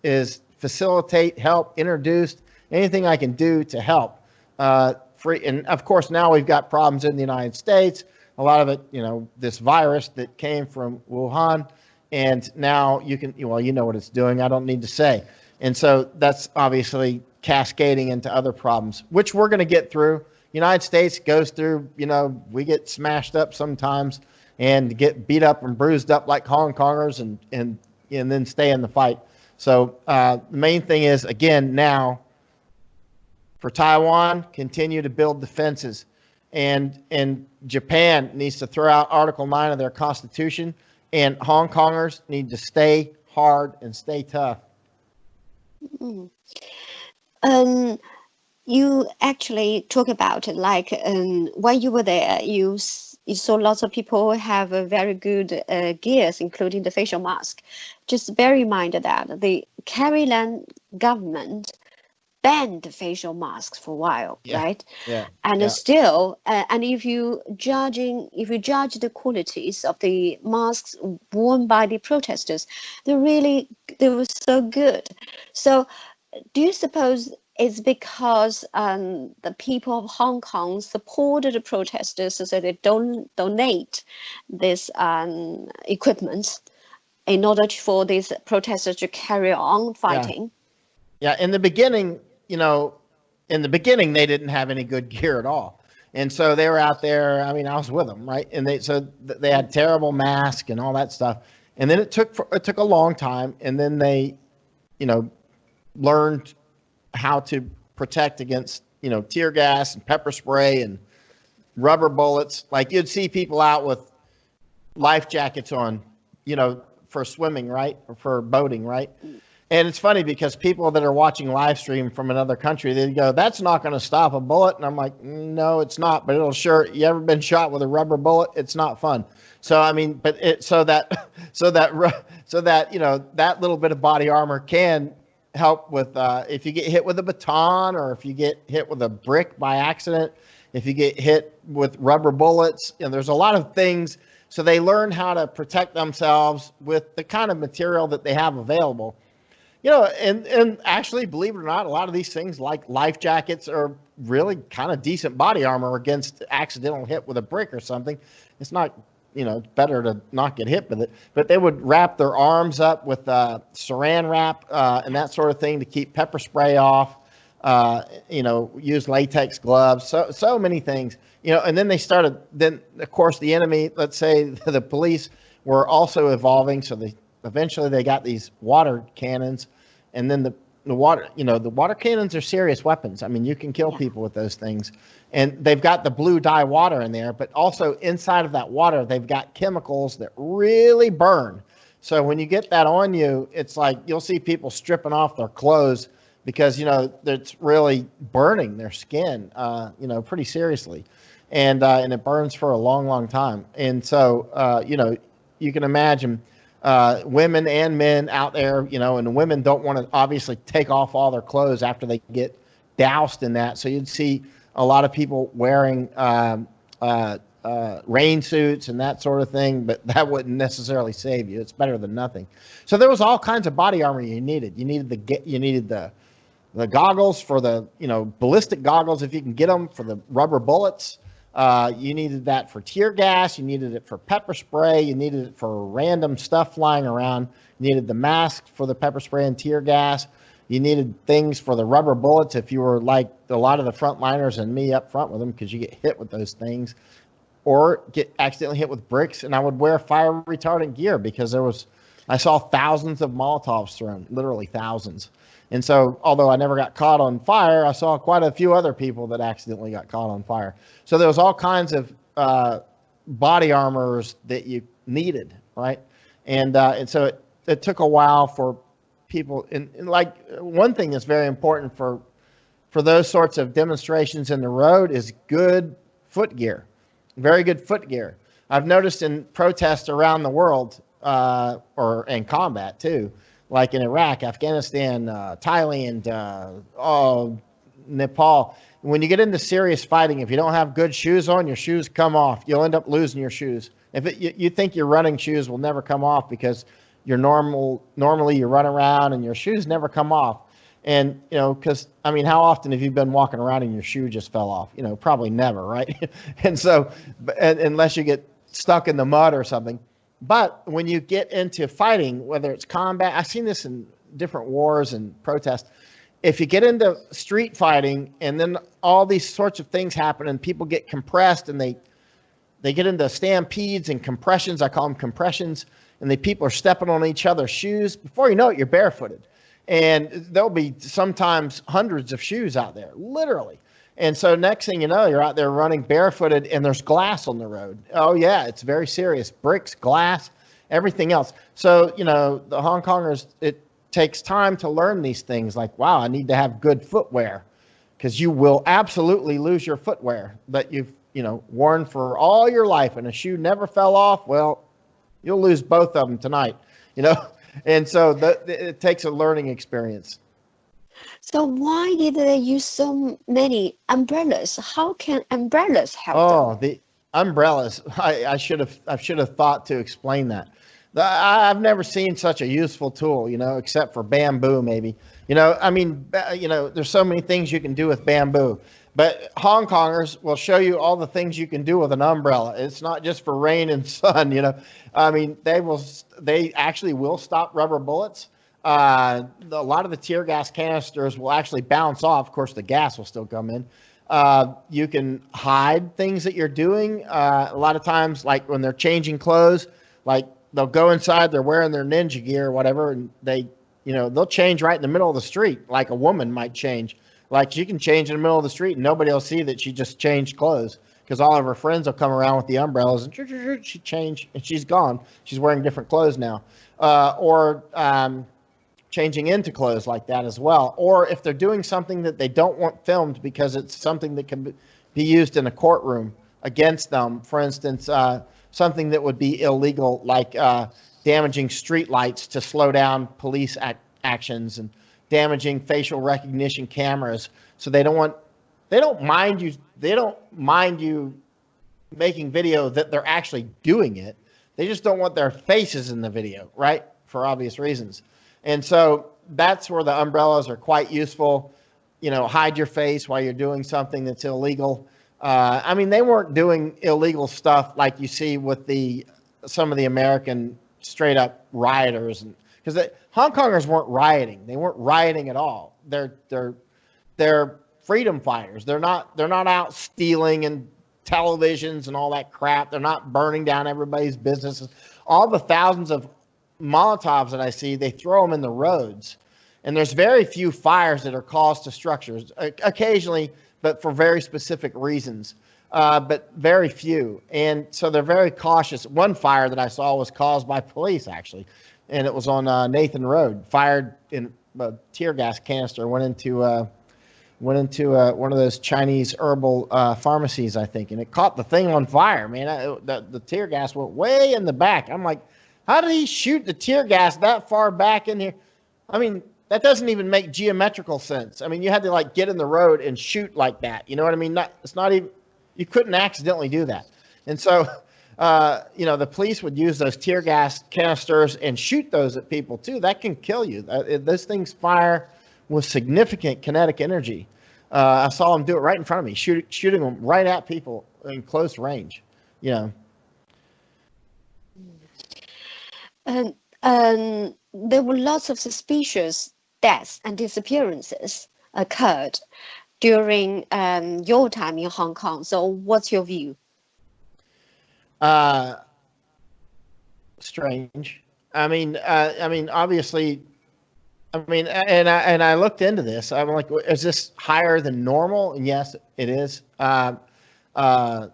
facilitate, help, introduce anything I can do to help. Free, and of course now we've got problems in the United States. A lot of it, this virus that came from Wuhan, and now you know what it's doing. I don't need to say. And so that's obviously cascading into other problems, which we're going to get through. United States goes through, we get smashed up sometimes and get beat up and bruised up like Hong Kongers and then stay in the fight. So the main thing is, again, now for Taiwan, continue to build defenses. And Japan needs to throw out Article 9 of their constitution, and Hong Kongers need to stay hard and stay tough. You actually talk about it like when you were there, you saw lots of people have a very good gears, including the facial mask. Just bear in mind that the Carrie government banned facial masks for a while, right? Yeah. And still, and if you judge the qualities of the masks worn by the protesters, they were so good. So, do you suppose it's because the people of Hong Kong supported the protesters so that they don't donate this equipment in order for these protesters to carry on fighting? Yeah. In the beginning, they didn't have any good gear at all. And so they were out there. I mean, I was with them, right? And they had terrible masks and all that stuff. And then it took a long time. And then they, learned how to protect against, tear gas and pepper spray and rubber bullets. Like you'd see people out with life jackets on, for swimming, right? Or for boating, right? And it's funny because people that are watching live stream from another country, they go, that's not going to stop a bullet. And I'm like, no, it's not, but it'll sure. You ever been shot with a rubber bullet? It's not fun. So, I mean, but that little bit of body armor can help with, if you get hit with a baton or if you get hit with a brick by accident, if you get hit with rubber bullets, there's a lot of things. So they learn how to protect themselves with the kind of material that they have available. And actually, believe it or not, a lot of these things like life jackets are really kind of decent body armor against accidental hit with a brick or something. It's not, it's better to not get hit with it. But they would wrap their arms up with saran wrap and that sort of thing to keep pepper spray off. Use latex gloves, so many things. And then they started. Then of course the enemy, let's say the police, were also evolving. So eventually they got these water cannons, and then the water cannons are serious weapons. I mean, you can kill people with those things, and they've got the blue dye water in there, but also inside of that water, they've got chemicals that really burn. So when you get that on you, it's like you'll see people stripping off their clothes because, it's really burning their skin, pretty seriously. And it burns for a long, long time. And so, you can imagine women and men out there, and the women don't want to obviously take off all their clothes after they get doused in that. So you'd see a lot of people wearing rain suits and that sort of thing, but that wouldn't necessarily save you. It's better than nothing. So there was all kinds of body armor you needed. You needed the goggles for the, ballistic goggles, if you can get them, for the rubber bullets. You needed that for tear gas. You needed it for pepper spray. You needed it for random stuff flying around. You needed the mask for the pepper spray and tear gas. You needed things for the rubber bullets if you were like a lot of the frontliners and me up front with them, because you get hit with those things or get accidentally hit with bricks. And I would wear fire retardant gear because I saw thousands of Molotovs thrown, literally thousands. And so, although I never got caught on fire, I saw quite a few other people that accidentally got caught on fire. So there was all kinds of body armors that you needed, right? And so it took a while for people. And like one thing that's very important for those sorts of demonstrations in the road is good foot gear, very good foot gear. I've noticed in protests around the world, or in combat too, like in Iraq, Afghanistan, Thailand, Nepal. When you get into serious fighting, if you don't have good shoes on, your shoes come off. You'll end up losing your shoes. You think your running shoes will never come off because normally you run around and your shoes never come off. And, because, I mean, how often have you been walking around and your shoe just fell off? Probably never, right? And so, unless you get stuck in the mud or something. But when you get into fighting, whether it's combat, I've seen this in different wars and protests. If you get into street fighting and then all these sorts of things happen and people get compressed and they get into stampedes and compressions, I call them compressions, and people are stepping on each other's shoes. Before you know it, you're barefooted. And there'll be sometimes hundreds of shoes out there, literally. And so next thing you know, you're out there running barefooted and there's glass on the road. Oh, yeah, it's very serious. Bricks, glass, everything else. So, the Hong Kongers, it takes time to learn these things. Like, wow, I need to have good footwear, because you will absolutely lose your footwear that you've, worn for all your life, and a shoe never fell off. Well, you'll lose both of them tonight, And so it takes a learning experience. So why did they use so many umbrellas? How can umbrellas help them? Oh, the umbrellas. I should have thought to explain that. I've never seen such a useful tool, except for bamboo, maybe. There's so many things you can do with bamboo. But Hong Kongers will show you all the things you can do with an umbrella. It's not just for rain and sun, they actually will stop rubber bullets. A lot of the tear gas canisters will actually bounce off. Of course, the gas will still come in. You can hide things that you're doing. A lot of times, like when they're changing clothes, like they'll go inside, they're wearing their ninja gear or whatever, and they'll change right in the middle of the street, like a woman might change. Like she can change in the middle of the street and nobody will see that she just changed clothes, because all of her friends will come around with the umbrellas and she changed and she's gone. She's wearing different clothes now. Or changing into clothes like that as well. Or if they're doing something that they don't want filmed because it's something that can be used in a courtroom against them. For instance, something that would be illegal, like damaging street lights to slow down police actions, and damaging facial recognition cameras. So they don't mind you making video that they're actually doing it. They just don't want their faces in the video, right? For obvious reasons. And so that's where the umbrellas are quite useful. Hide your face while you're doing something that's illegal. They weren't doing illegal stuff like you see with some of the American straight up rioters, and because Hong Kongers weren't rioting. They weren't rioting at all. They're freedom fighters. They're not out stealing and televisions and all that crap. They're not burning down everybody's businesses. All the thousands of Molotovs that I see, they throw them in the roads. And there's very few fires that are caused to structures. Occasionally, but for very specific reasons. But very few. And so they're very cautious. One fire that I saw was caused by police, actually. And it was on Nathan Road. Fired in a tear gas canister, went into one of those Chinese herbal pharmacies, I think. And it caught the thing on fire, man. The tear gas went way in the back. I'm like, how did he shoot the tear gas that far back in here? That doesn't even make geometrical sense. You had to get in the road and shoot like that. You know what I mean? It's not even, you couldn't accidentally do that. And so, the police would use those tear gas canisters and shoot those at people too. That can kill you. Those things fire with significant kinetic energy. I saw them do it right in front of me, shooting them right at people in close range. And there were lots of suspicious deaths and disappearances occurred during your time in Hong Kong. So what's your view? Strange. Obviously, and I looked into this. I'm like, is this higher than normal? And yes, it is. The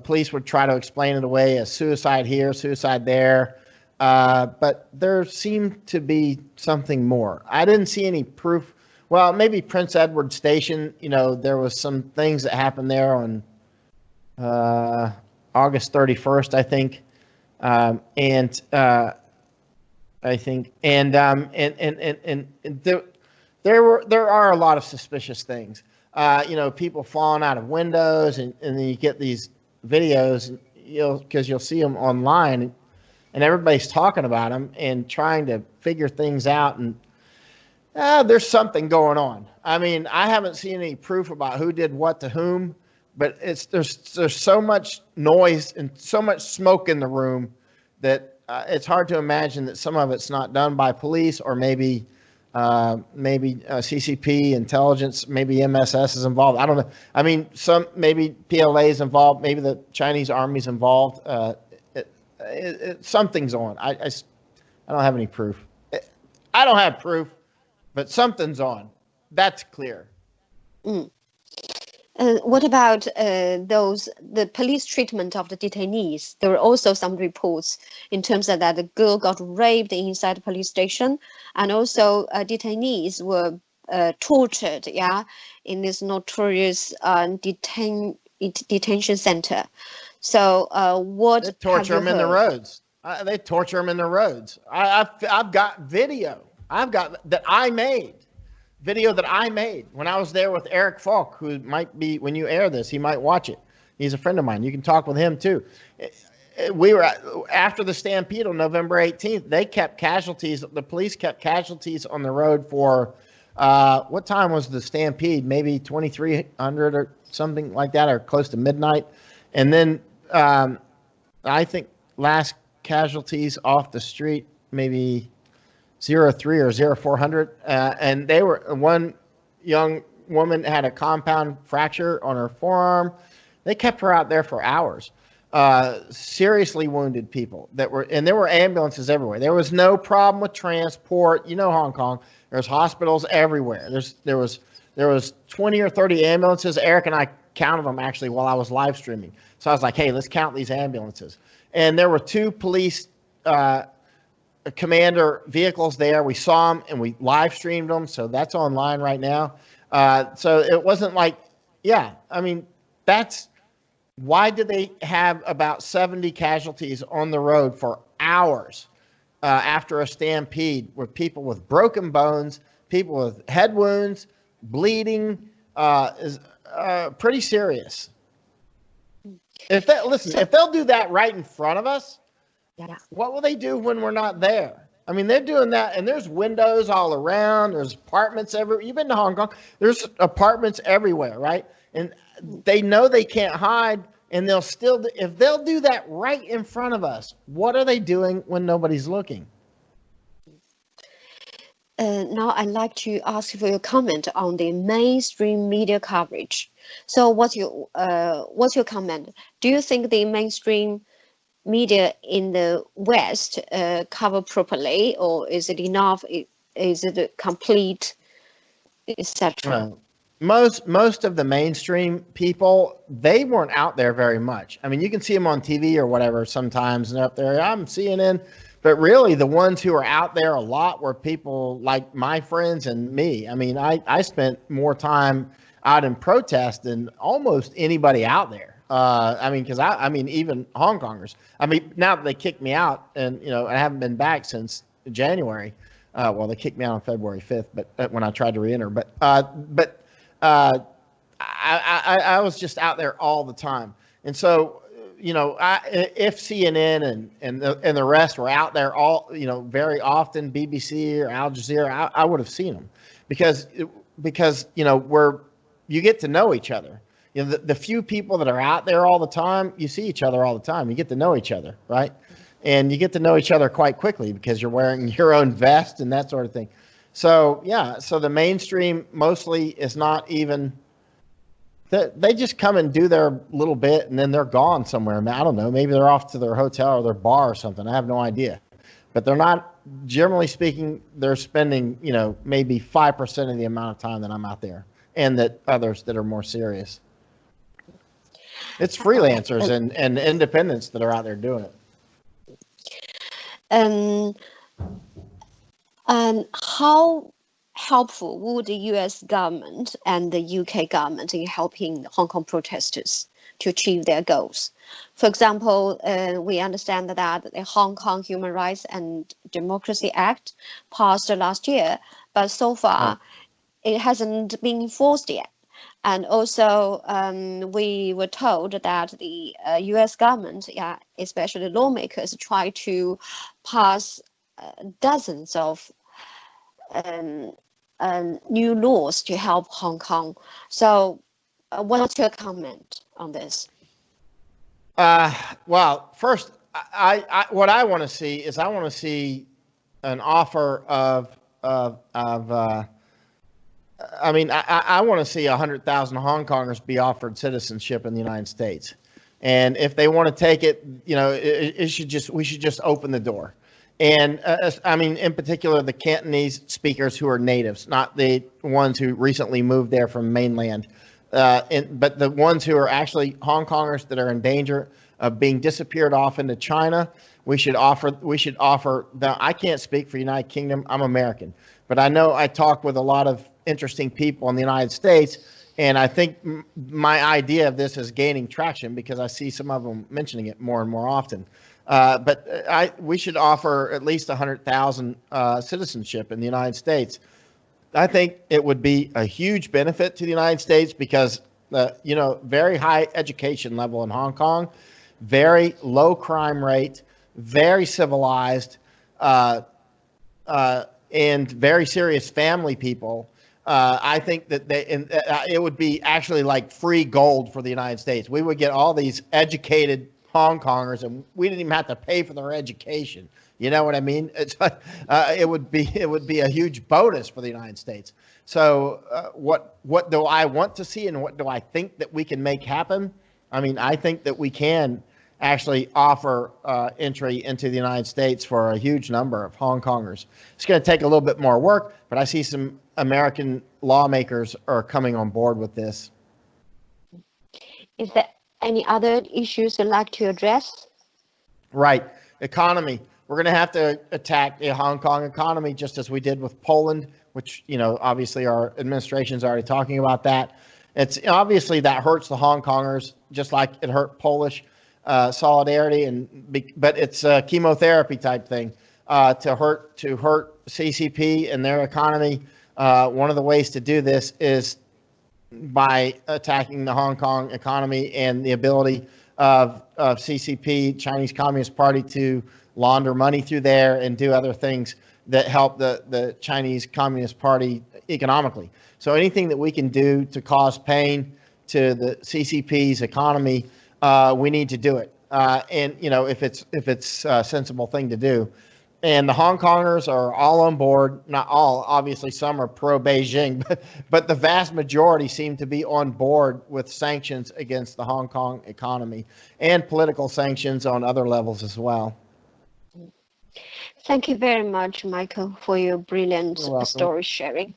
police would try to explain it away as suicide here, suicide there. But there seemed to be something more. I didn't see any proof. Well, maybe Prince Edward Station, there was some things that happened there on August 31st, I think. There are a lot of suspicious things. People falling out of windows, and then you get these videos, because you'll see them online, and everybody's talking about them and trying to figure things out. And there's something going on. I haven't seen any proof about who did what to whom, but there's so much noise and so much smoke in the room that it's hard to imagine that some of it's not done by police, or maybe CCP, intelligence, maybe MSS is involved. I don't know. Maybe PLA is involved. Maybe the Chinese army's involved. Something's on. I don't have any proof. I don't have proof, but something's on. That's clear. What about the police treatment of the detainees? There were also some reports in terms of that the girl got raped inside the police station, and also detainees were tortured, in this notorious detention center. So what? They torture them in the roads. They torture them in the roads. I've got video. I've got that I made. Video that I made when I was there with Eric Falk, who might be, when you air this, he might watch it. He's a friend of mine. You can talk with him too. We were after the stampede on November 18th. They kept casualties. The police kept casualties on the road for what time was the stampede? Maybe 2300 or something like that, or close to midnight. And then I think last casualties off the street, maybe 03 or 0400, and they were, one young woman had a compound fracture on her forearm. They kept her out there for hours. Seriously wounded people and there were ambulances everywhere. There was no problem with transport. Hong Kong, there's hospitals everywhere. There was 20 or 30 ambulances. Eric and I counted them actually while I was live streaming. So I was like, hey, let's count these ambulances. And there were 2 police commander vehicles there. We saw them and we live streamed them, so that's online right now. So it wasn't like, that's why did they have about 70 casualties on the road for hours after a stampede, with people with broken bones, people with head wounds, bleeding, is pretty serious. If they'll do that right in front of us, what will they do when we're not there? They're doing that, and there's windows all around. There's apartments everywhere. You've been to Hong Kong. There's apartments everywhere, right? And they know they can't hide, and if they'll do that right in front of us, what are they doing when nobody's looking? Now I'd like to ask for your comment on the mainstream media coverage. So what's your comment? Do you think the mainstream media in the West cover properly, or is it enough? Is it complete, etc.? Most of the mainstream people, they weren't out there very much. You can see them on TV or whatever sometimes, and they're up there. I'm CNN, but really the ones who are out there a lot were people like my friends and me. I spent more time out in protest than almost anybody out there. Because even Hong Kongers. Now that they kicked me out, and I haven't been back since January. Well, they kicked me out on February 5th, but when I tried to re-enter. I was just out there all the time, and so if CNN and the rest were out there all very often, BBC or Al Jazeera, I would have seen them because you get to know each other. The few people that are out there all the time, you see each other all the time. You get to know each other, right? And you get to know each other quite quickly because you're wearing your own vest and that sort of thing. So yeah, so the mainstream mostly is not even. They just come and do their little bit and then they're gone somewhere. I don't know. Maybe they're off to their hotel or their bar or something. I have no idea. But they're not, generally speaking, they're spending, maybe 5% of the amount of time that I'm out there and that others that are more serious. It's freelancers and independents that are out there doing it. And how helpful would the US government and the UK government in helping Hong Kong protesters to achieve their goals? For example, we understand that the Hong Kong Human Rights and Democracy Act passed last year, but so far it hasn't been enforced yet. And also, we were told that the US government, especially lawmakers, try to pass dozens of new laws to help Hong Kong. So, what's your comment on this? Well, first, what I want to see is I want to see an offer I want to see 100,000 Hong Kongers be offered citizenship in the United States, and if they want to take it, we should just open the door. And in particular, the Cantonese speakers who are natives, not the ones who recently moved there from mainland, but the ones who are actually Hong Kongers that are in danger of being disappeared off into China. We should offer them. I can't speak for the United Kingdom. I'm American, but I know I talk with a lot of interesting people in the United States, and I think my idea of this is gaining traction because I see some of them mentioning it more and more often. But we should offer at least 100,000 citizenship in the United States. I think it would be a huge benefit to the United States because, very high education level in Hong Kong, very low crime rate, very civilized, and very serious family people. I think that it would be actually like free gold for the United States. We would get all these educated Hong Kongers, and we didn't even have to pay for their education. You know what I mean? It's it would be a huge bonus for the United States. So what do I want to see, and what do I think that we can make happen? I think that we can actually offer entry into the United States for a huge number of Hong Kongers. It's going to take a little bit more work, but I see some American lawmakers are coming on board with this. Is there any other issues you'd like to address? Right. Economy. We're going to have to attack the Hong Kong economy just as we did with Poland, which, obviously our administration's already talking about that. It's obviously that hurts the Hong Kongers just like it hurt Polish solidarity, but it's a chemotherapy type thing to hurt CCP and their economy. One of the ways to do this is by attacking the Hong Kong economy and the ability of CCP, Chinese Communist Party, to launder money through there and do other things that help the Chinese Communist Party economically. So anything that we can do to cause pain to the CCP's economy, we need to do it. And if it's a sensible thing to do. And the Hong Kongers are all on board. Not all, obviously some are pro-Beijing, but the vast majority seem to be on board with sanctions against the Hong Kong economy and political sanctions on other levels as well. Thank you very much, Michael, for your brilliant story sharing.